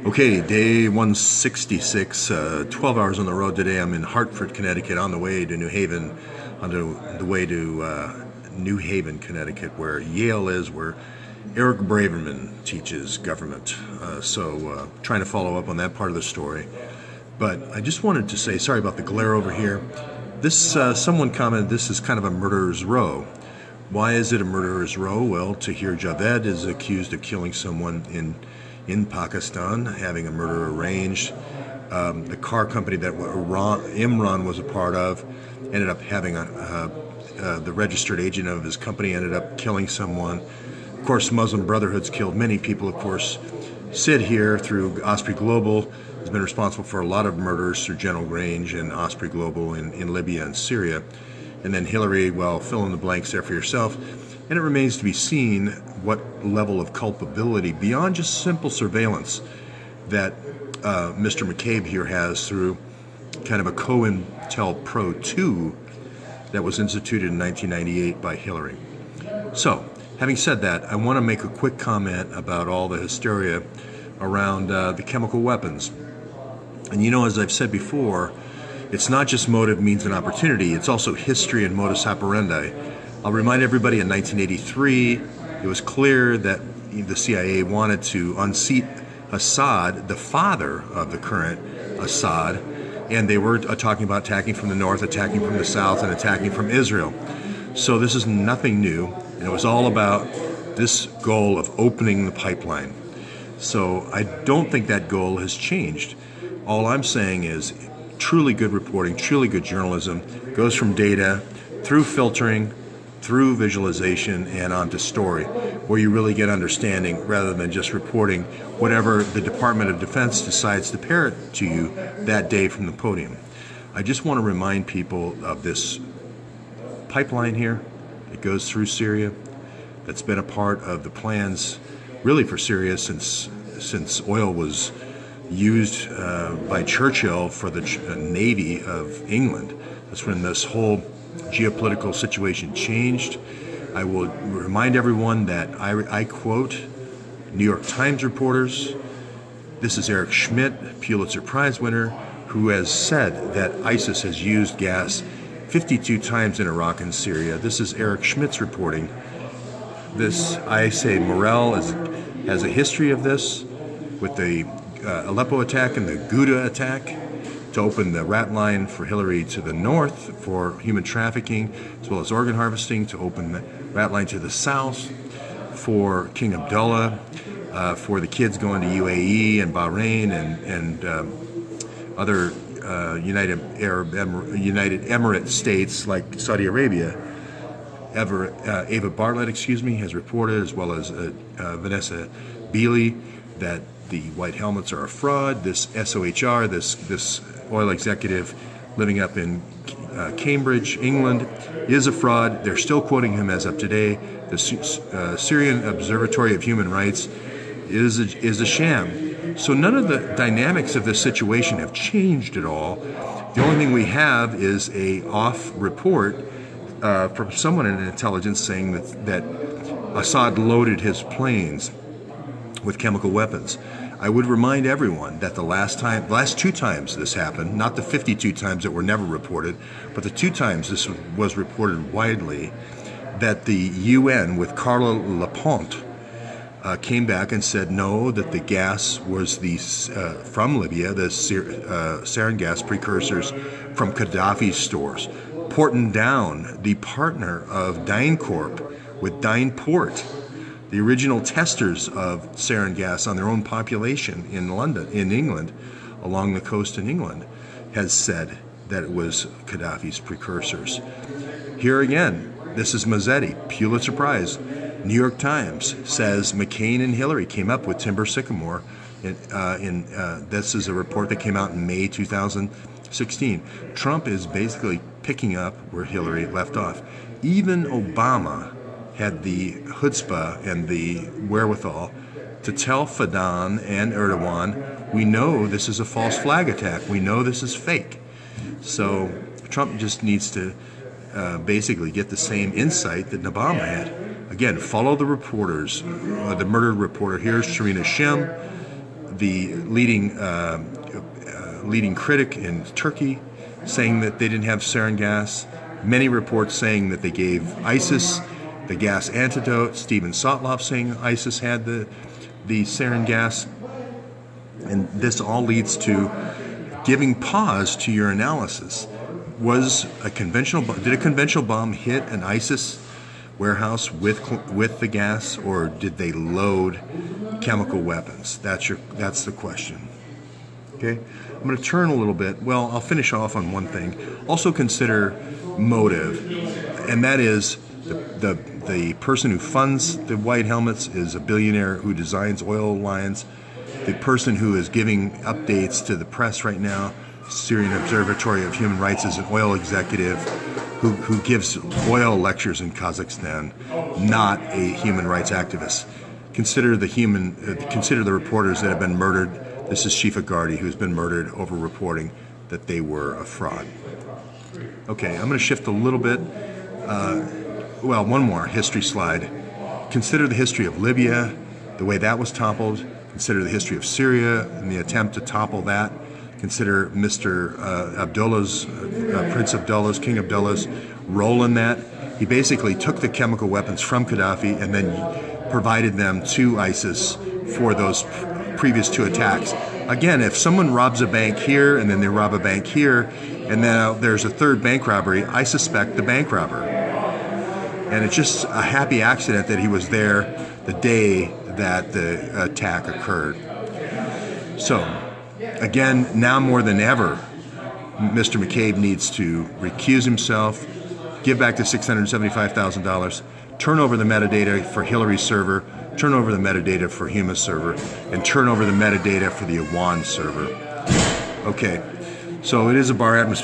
Okay, day 166, 12 hours on the road today. I'm in Hartford, Connecticut, on the way to New Haven, New Haven, Connecticut, where Yale is, where Eric Braverman teaches government. Trying to follow up on that part of the story. But I just wanted to say, sorry about the glare over here. Someone commented this is kind of a murderer's row. Why is it a murderer's row? Well, Tahir Javed is accused of killing someone in Pakistan, having a murder arranged. The car company that Imran was a part of ended up having the registered agent of his company ended up killing someone. Of course, Muslim Brotherhood's killed many people. Of course, Sid here through Osprey Global has been responsible for a lot of murders through General Grange and Osprey Global in Libya and Syria. And then Hillary, well, fill in the blanks there for yourself. And it remains to be seen what level of culpability, beyond just simple surveillance, that Mr. McCabe here has through kind of a COINTELPRO 2 that was instituted in 1998 by Hillary. So, having said that, I want to make a quick comment about all the hysteria around the chemical weapons. And you know, as I've said before, it's not just motive, means, and opportunity, it's also history and modus operandi. I'll remind everybody in 1983, it was clear that the CIA wanted to unseat Assad, the father of the current Assad, and they were talking about attacking from the north, attacking from the south, and attacking from Israel. So this is nothing new, and it was all about this goal of opening the pipeline. So I don't think that goal has changed. All I'm saying is truly good reporting, truly good journalism goes from data through filtering, through visualization, and onto story, where you really get understanding rather than just reporting whatever the Department of Defense decides to parrot to you that day from the podium. I just want to remind people of this pipeline here that goes through Syria, that's been a part of the plans really for Syria since oil was used by Churchill for the Navy of England. That's when this whole geopolitical situation changed. I will remind everyone that I quote New York Times reporters. This is Eric Schmidt, Pulitzer Prize winner, who has said that ISIS has used gas 52 times in Iraq and Syria. This is Eric Schmidt's reporting. I say Morrell has a history of this with the Aleppo attack and the Ghouta attack, to open the rat line for Hillary to the north for human trafficking as well as organ harvesting, to open the rat line to the south for King Abdullah, for the kids going to UAE and Bahrain and other United Emirate states like Saudi Arabia. Ava Bartlett, has reported, as well as Vanessa Beeley, that the white helmets are a fraud. This SOHR, this oil executive living up in Cambridge, England, is a fraud. They're still quoting him as of today. The Syrian Observatory of Human Rights is a sham. So none of the dynamics of this situation have changed at all. The only thing we have is a off report from someone in intelligence saying that Assad loaded his planes with chemical weapons. I would remind everyone that the last two times this happened, not the 52 times that were never reported, but the 2 times this was reported widely, that the UN with Carla Laponte came back and said no, that the gas was from Libya, the sarin gas precursors from Gaddafi's stores. Porton Down, the partner of DynCorp with Dynport, the original testers of sarin gas on their own population in England, along the coast in England, has said that it was Gaddafi's precursors. Here again, this is Mazzetti, Pulitzer Prize. New York Times says McCain and Hillary came up with timber sycamore. This is a report that came out in May 2016. Trump is basically picking up where Hillary left off. Even Obama had the chutzpah and the wherewithal to tell Fadan and Erdogan, we know this is a false flag attack. We know this is fake. So Trump just needs to basically get the same insight that Obama had. Again, follow the reporters. The murdered reporter, here's Sharina Shem, the leading critic in Turkey saying that they didn't have sarin gas. Many reports saying that they gave ISIS the gas antidote. Steven Sotloff saying ISIS had the sarin gas. And this all leads to giving pause to your analysis. Did a conventional bomb hit an ISIS warehouse with the gas, or did they load chemical weapons? That's the question. Okay, I'm going to turn a little bit. Well, I'll finish off on one thing. Also consider motive, and that is the person who funds the white helmets is a billionaire who designs oil lines. The person who is giving updates to the press right now, Syrian Observatory of Human Rights, is an oil executive who gives oil lectures in Kazakhstan, not a human rights activist. Consider the reporters that have been murdered. This is Shifa Gardi, who's been murdered over reporting that they were a fraud. Okay, I'm going to shift a little bit. One more history slide. Consider the history of Libya, the way that was toppled. Consider the history of Syria and the attempt to topple that. Consider Mr. Prince Abdullah's, King Abdullah's role in that. He basically took the chemical weapons from Gaddafi and then provided them to ISIS for those previous two attacks. Again, if someone robs a bank here and then they rob a bank here and then there's a third bank robbery, I suspect the bank robber. And it's just a happy accident that he was there the day that the attack occurred. So, again, now more than ever, Mr. McCabe needs to recuse himself, give back the $675,000, turn over the metadata for Hillary's server, turn over the metadata for Huma's server, and turn over the metadata for the Awan server. Okay, so it is a bar atmosphere.